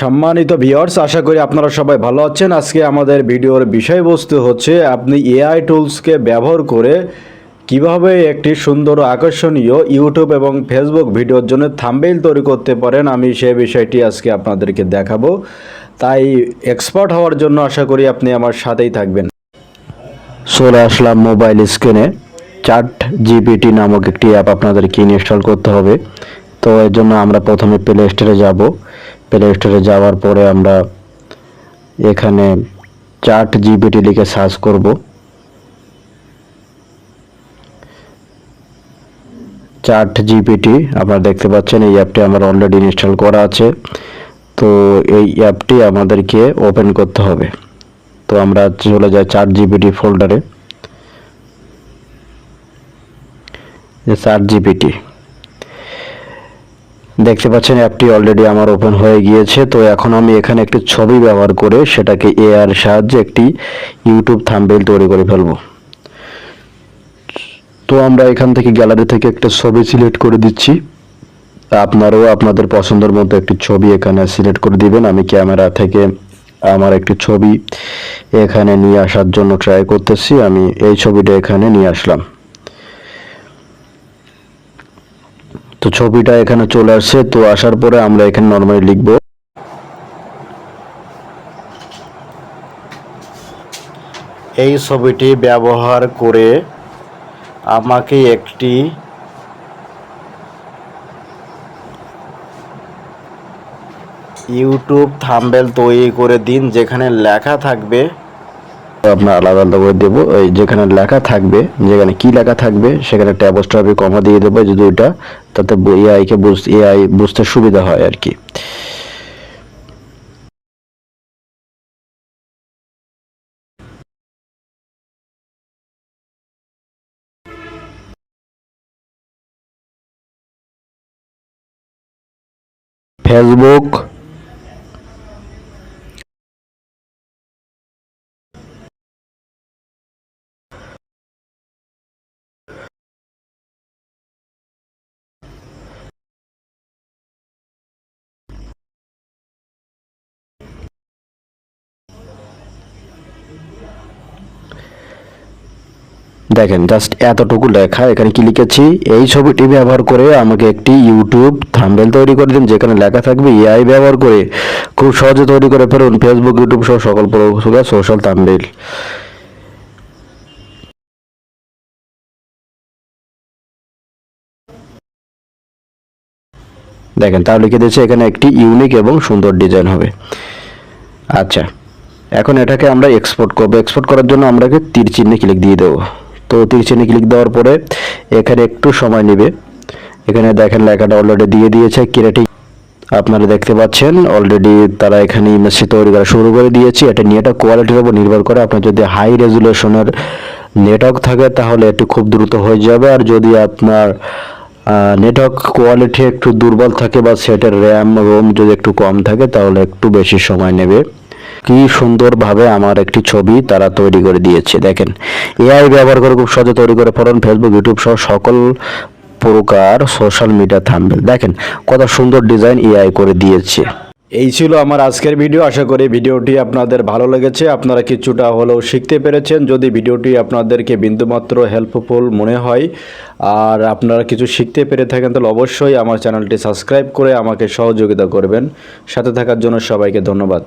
সম্মানিত ভিউয়ার্স, আশা করি আপনারা সবাই ভালো আছেন। আজকে আমাদের ভিডিওর বিষয়বস্তু হচ্ছে আপনি এআই টুলসকে ব্যবহার করে কিভাবে একটি সুন্দর আকর্ষণীয় ইউটিউব এবং ফেসবুক ভিডিওর জন্য থাম্বনেইল তৈরি করতে পারেন। আমি সেই বিষয়টি আজকে আপনাদেরকে দেখাবো, তাই এক্সপার্ট হওয়ার জন্য আশা করি আপনি আমার সাথেই থাকবেন। চলে আসলাম মোবাইল স্ক্রিনে। ChatGPT নামক একটি অ্যাপ আপনাদেরকে ইনস্টল করতে হবে। তো এর জন্য আমরা প্রথমে প্লে স্টোরে যাব। প্লে স্টোরে যাওয়ার পরে আমরা এখানে ChatGPT লিখে সার্চ করব। ChatGPT আপনারা দেখতে পাচ্ছেন, এই অ্যাপটি আমার অলরেডি ইনস্টল করা আছে। তো এই অ্যাপটি আমাদেরকে ওপেন করতে হবে। তো আমরা চলে যাই ChatGPT ফোল্ডারে। ChatGPT দেখতে পাচ্ছেন, অ্যাপটি অলরেডি আমার ওপেন হয়ে গিয়েছে। তো এখন আমি এখানে একটি ছবি ব্যবহার করে সেটাকে এআই এর সাহায্যে একটি ইউটিউব থাম্বনেইল তৈরি করে ফেলব। তো আমরা এখান থেকে গ্যালারি থেকে একটা ছবি সিলেক্ট করে দিচ্ছি। আপনারাও আপনাদের পছন্দের মতো একটি ছবি এখানে সিলেক্ট করে দিবেন। আমি ক্যামেরা থেকে আমার একটি ছবি এখানে নিয়ে আসার জন্য ট্রাই করতেছি। আমি এই ছবিটা এখানে নিয়ে আসলাম। তো ছবিটা এখানে চলে আসছে। তো আসার পরে আমরা এখানে নরমালি লিখব এই ছবিটি ব্যবহার করে আমাকে একটি ইউটিউব থাম্বনেইল তৈরি করে দিন, যেখানে লেখা থাকবে, আপনার আলাদা আলাদা করে দেবো। ওই যেখানে লেখা থাকবে, যেখানে কি লেখা থাকবে সেখানে ট্যাব স্টপে কমা দিয়ে দেবো, যদি ওইটা তাতে এআই বুঝতে সুবিধা হয় আর কি। ফেসবুক, দেখেন জাস্ট এতটুকু লেখা। এখানে কি লিখেছি, এই ছবিটি ব্যবহার করে আমাকে একটি ইউটিউব থাম্বনেইল তৈরি করে দিন, যেখানে লেখা থাকবে এআই ব্যবহার করে খুব সহজে তৈরি করে ফেলুন ফেসবুক, ইউটিউব সহ সকল প্রকার সোশ্যাল থাম্বনেইল। দেখেন তাও লিখে দিয়েছে, এখানে একটি ইউনিক এবং সুন্দর ডিজাইন হবে। আচ্ছা, এখন এটাকে আমরা এক্সপোর্ট করব। এক্সপোর্ট করার জন্য আমরা তীর চিহ্নে ক্লিক দিয়ে দেবো। তো তীর চিহ্নে ক্লিক দেওয়ার পরে এখানে একটু সময় নেবে। এখানে দেখেন লেখাটা অলরেডি দিয়ে দিয়েছে ক্রিয়েটিভ। আপনারা দেখতে পাচ্ছেন অলরেডি তারা এখানে ইমেজটি তৈরি করা শুরু করে দিয়েছে। এটা নিয়ে এটা কোয়ালিটির উপর নির্ভর করে। আপনার যদি হাই রেজুলেশনের নেটওয়ার্ক থাকে তাহলে এটি খুব দ্রুত হয়ে যাবে, আর যদি আপনার নেটওয়ার্ক কোয়ালিটি একটু দুর্বল থাকে বা সেটের র্যাম রোম যদি একটু কম থাকে তাহলে একটু বেশি সময় নেবে। কি সুন্দরভাবে আমার একটি ছবি তারা তৈরি করে দিয়েছে। দেখেন এআই ব্যবহার করে খুব সহজে তৈরি করে ফেলুন ফেসবুক, ইউটিউব সহ সকল প্রকার সোশ্যাল মিডিয়া থাম্বনেইল। দেখেন কত সুন্দর ডিজাইন এআই করে দিয়েছে। এই ছিল আমার আজকের ভিডিও। আশা করি ভিডিওটি আপনাদের ভালো লেগেছে, আপনারা কিছুটা হলেও শিখতে পেরেছেন। যদি ভিডিওটি আপনাদেরকে বিন্দুমাত্র হেল্পফুল মনে হয় আর আপনারা কিছু শিখতে পেরে থাকেন তাহলে অবশ্যই আমার চ্যানেলটি সাবস্ক্রাইব করে আমাকে সহযোগিতা করবেন। সাথে থাকার জন্য সবাইকে ধন্যবাদ।